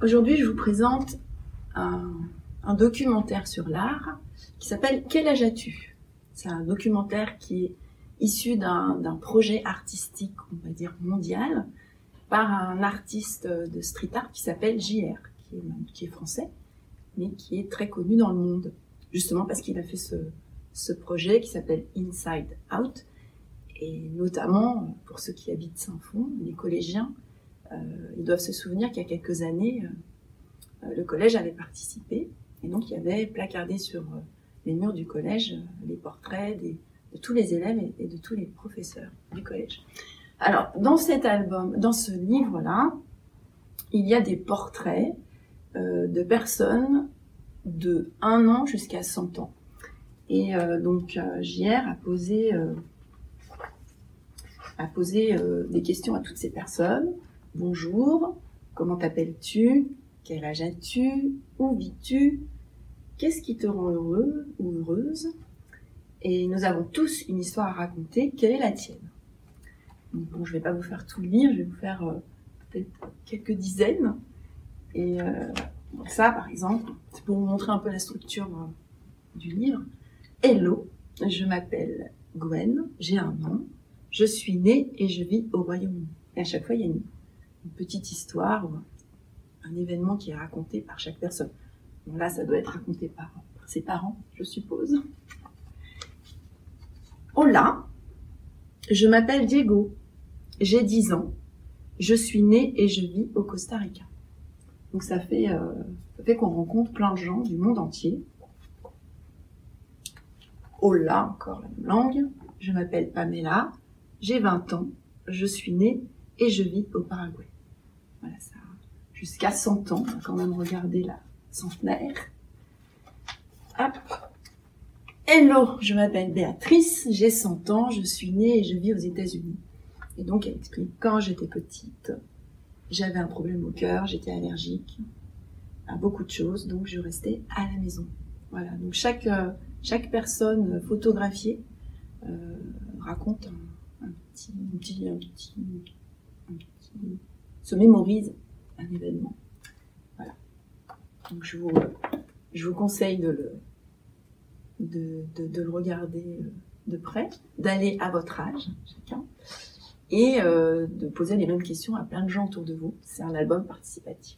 Aujourd'hui, je vous présente un documentaire sur l'art qui s'appelle « Quel âge as-tu » C'est un documentaire qui est issu d'un projet artistique, on va dire mondial, par un artiste de street art qui s'appelle JR, qui est français, mais qui est très connu dans le monde, justement parce qu'il a fait ce projet qui s'appelle Inside Out, et notamment, pour ceux qui habitent Saint-Fond, les collégiens, ils doivent se souvenir qu'il y a quelques années, le collège avait participé, et donc il y avait placardé sur les murs du collège les portraits de tous les élèves et de tous les professeurs du collège. Alors, dans cet album, dans ce livre-là, il y a des portraits de personnes de 1 an jusqu'à 100 ans. Et donc, JR a posé des questions à toutes ces personnes. Bonjour, comment t'appelles-tu? Quel âge as-tu? Où vis-tu? Qu'est-ce qui te rend heureux ou heureuse? Et nous avons tous une histoire à raconter. Quelle est la tienne? Bon, je ne vais pas vous faire tout lire, je vais vous faire peut-être quelques dizaines. Et donc ça, par exemple, c'est pour vous montrer un peu la structure du livre. Hello, je m'appelle Gwen, j'ai 1 an, je suis née et je vis au Royaume-Uni. Et à chaque fois, il y a une petite histoire, un événement qui est raconté par chaque personne. Bon, là, ça doit être raconté par ses parents, je suppose. Hola, je m'appelle Diego, j'ai 10 ans, je suis née et je vis au Costa Rica. Donc ça fait qu'on rencontre plein de gens du monde entier. Hola, encore la même langue, je m'appelle Pamela, j'ai 20 ans, je suis née et je vis au Paraguay. Voilà, ça, jusqu'à 100 ans, on va quand même regarder la centenaire. Hop. Hello, je m'appelle Béatrice, j'ai 100 ans, je suis née et je vis aux États-Unis. Et donc, elle explique, quand j'étais petite, j'avais un problème au cœur, j'étais allergique à beaucoup de choses, donc je restais à la maison. Voilà, donc chaque personne photographiée raconte se mémorise un événement. Voilà. Donc je vous conseille de le regarder de près, d'aller à votre âge, chacun, et de poser les mêmes questions à plein de gens autour de vous. C'est un album participatif.